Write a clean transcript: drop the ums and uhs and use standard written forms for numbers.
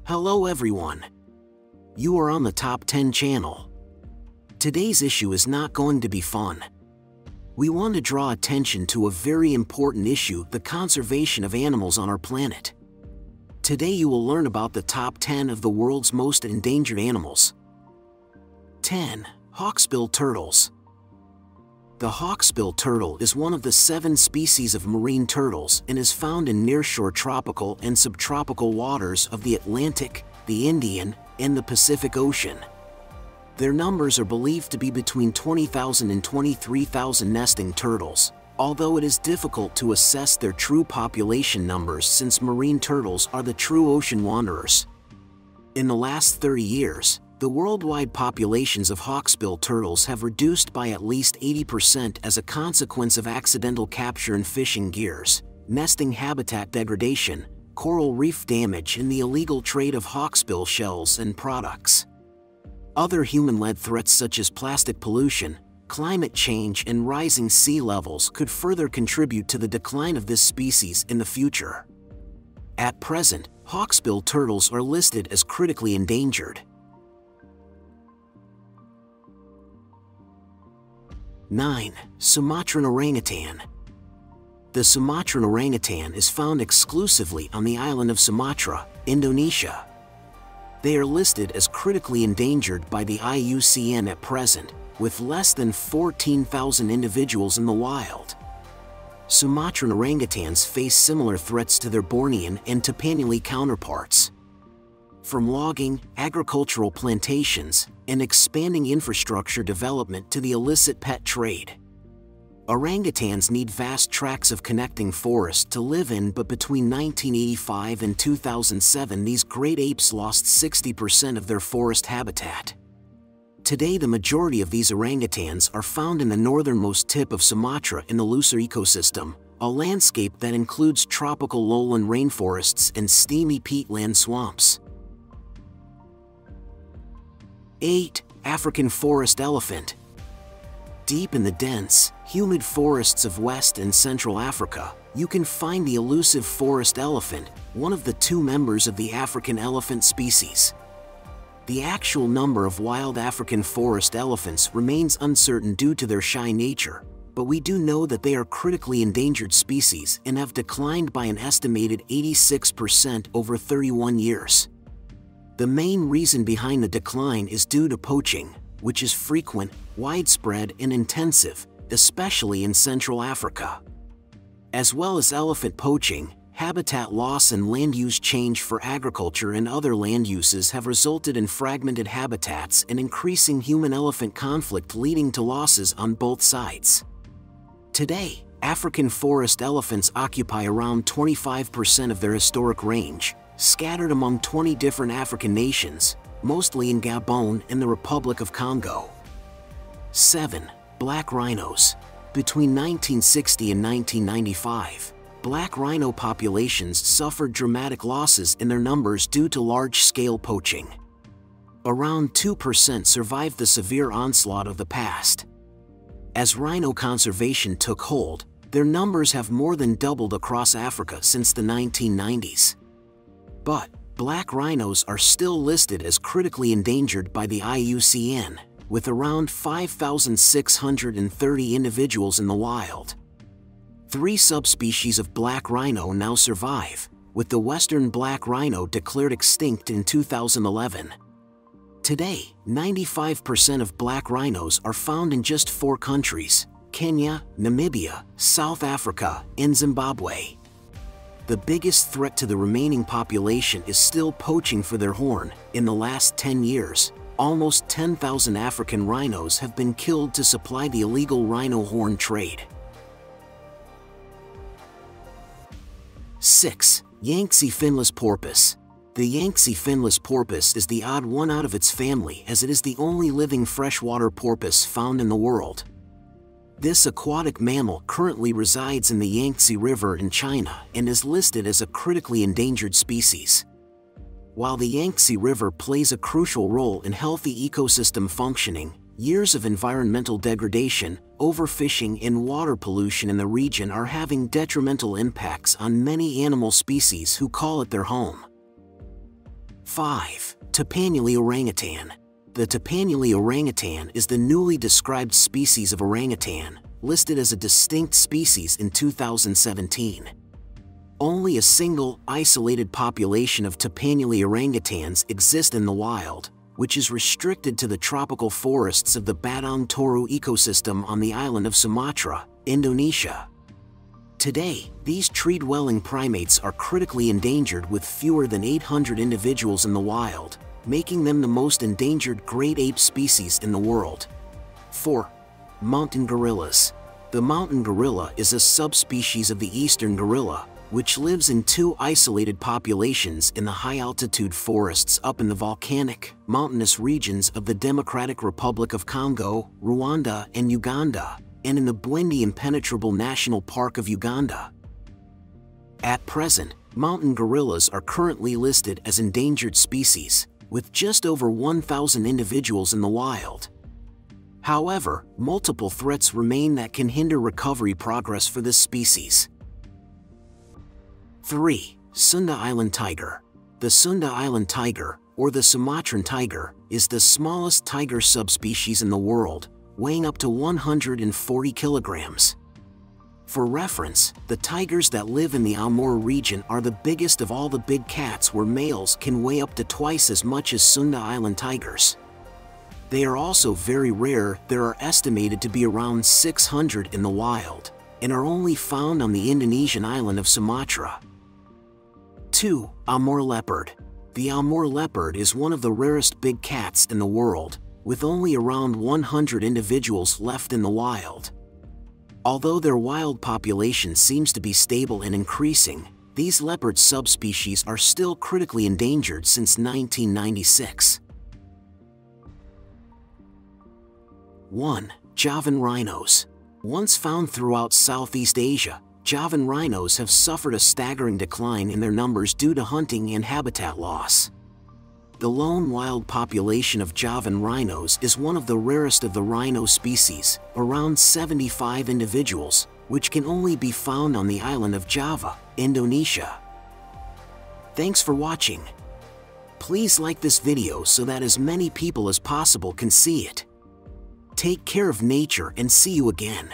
Hello everyone. You are on the Top 10 channel. Today's issue is not going to be fun. We want to draw attention to a very important issue: the conservation of animals on our planet. Today you will learn about the top 10 of the world's most endangered animals. 10. Hawksbill turtles. The hawksbill turtle is one of the 7 species of marine turtles and is found in nearshore tropical and subtropical waters of the Atlantic, the Indian, and the Pacific Ocean. Their numbers are believed to be between 20,000 and 23,000 nesting turtles, although it is difficult to assess their true population numbers since marine turtles are the true ocean wanderers. In the last 30 years, the worldwide populations of hawksbill turtles have reduced by at least 80% as a consequence of accidental capture in fishing gears, nesting habitat degradation, coral reef damage, and the illegal trade of hawksbill shells and products. Other human-led threats such as plastic pollution, climate change, and rising sea levels could further contribute to the decline of this species in the future. At present, hawksbill turtles are listed as critically endangered. 9. Sumatran orangutan. The Sumatran orangutan is found exclusively on the island of Sumatra, Indonesia. They are listed as critically endangered by the IUCN at present, with less than 14,000 individuals in the wild. Sumatran orangutans face similar threats to their Bornean and Tapanuli counterparts. From logging, agricultural plantations, and expanding infrastructure development to the illicit pet trade. Orangutans need vast tracts of connecting forest to live in, but between 1985 and 2007 these great apes lost 60% of their forest habitat. Today the majority of these orangutans are found in the northernmost tip of Sumatra in the Lucer ecosystem, a landscape that includes tropical lowland rainforests and steamy peatland swamps. 8. African forest elephant. Deep in the dense, humid forests of West and Central Africa, you can find the elusive forest elephant, one of the 2 members of the African elephant species. The actual number of wild African forest elephants remains uncertain due to their shy nature, but we do know that they are critically endangered species and have declined by an estimated 86% over 31 years. The main reason behind the decline is due to poaching, which is frequent, widespread, and intensive, especially in Central Africa. As well as elephant poaching, habitat loss and land use change for agriculture and other land uses have resulted in fragmented habitats and increasing human-elephant conflict, leading to losses on both sides. Today, African forest elephants occupy around 25% of their historic range, scattered among 20 different African nations, mostly in Gabon and the Republic of Congo. 7. Black rhinos. Between 1960 and 1995, black rhino populations suffered dramatic losses in their numbers due to large-scale poaching. Around 2% survived the severe onslaught of the past. As rhino conservation took hold, their numbers have more than doubled across Africa since the 1990s. But black rhinos are still listed as critically endangered by the IUCN, with around 5,630 individuals in the wild. 3 subspecies of black rhino now survive, with the western black rhino declared extinct in 2011. Today, 95% of black rhinos are found in just 4 countries: Kenya, Namibia, South Africa, and Zimbabwe. The biggest threat to the remaining population is still poaching for their horn. In the last 10 years, almost 10,000 African rhinos have been killed to supply the illegal rhino horn trade. 6. Yangtze finless porpoise. The Yangtze finless porpoise is the odd one out of its family, as it is the only living freshwater porpoise found in the world. This aquatic mammal currently resides in the Yangtze River in China and is listed as a critically endangered species. While the Yangtze River plays a crucial role in healthy ecosystem functioning, Years of environmental degradation, overfishing and water pollution in the region are having detrimental impacts on many animal species who call it their home. 5. Tapanuli orangutan. The Tapanuli orangutan is the newly described species of orangutan, listed as a distinct species in 2017. Only a single, isolated population of Tapanuli orangutans exist in the wild, which is restricted to the tropical forests of the Batang Toru ecosystem on the island of Sumatra, Indonesia. Today, these tree-dwelling primates are critically endangered with fewer than 800 individuals in the wild, making them the most endangered great ape species in the world. 4. Mountain gorillas. The mountain gorilla is a subspecies of the eastern gorilla, which lives in two isolated populations in the high-altitude forests up in the volcanic, mountainous regions of the Democratic Republic of Congo, Rwanda, and Uganda, and in the Bwindi Impenetrable National Park of Uganda. At present, mountain gorillas are currently listed as endangered species, with just over 1,000 individuals in the wild. However, multiple threats remain that can hinder recovery progress for this species. 3. Sunda Island tiger. The Sunda Island tiger, or the Sumatran tiger, is the smallest tiger subspecies in the world, weighing up to 140 kilograms. For reference, the tigers that live in the AMUR region are the biggest of all the big cats, where males can weigh up to twice as much as Sunda Island tigers. They are also very rare. There are estimated to be around 600 in the wild, and are only found on the Indonesian island of Sumatra. 2. Amur leopard. The Amur leopard is one of the rarest big cats in the world, with only around 100 individuals left in the wild. Although their wild population seems to be stable and increasing, these leopard subspecies are still critically endangered since 1996. 1. Javan rhinos. Once found throughout Southeast Asia, Javan rhinos have suffered a staggering decline in their numbers due to hunting and habitat loss. The lone wild population of Javan rhinos is one of the rarest of the rhino species, around 75 individuals, which can only be found on the island of Java, Indonesia. Thanks for watching. Please like this video so that as many people as possible can see it. Take care of nature and see you again.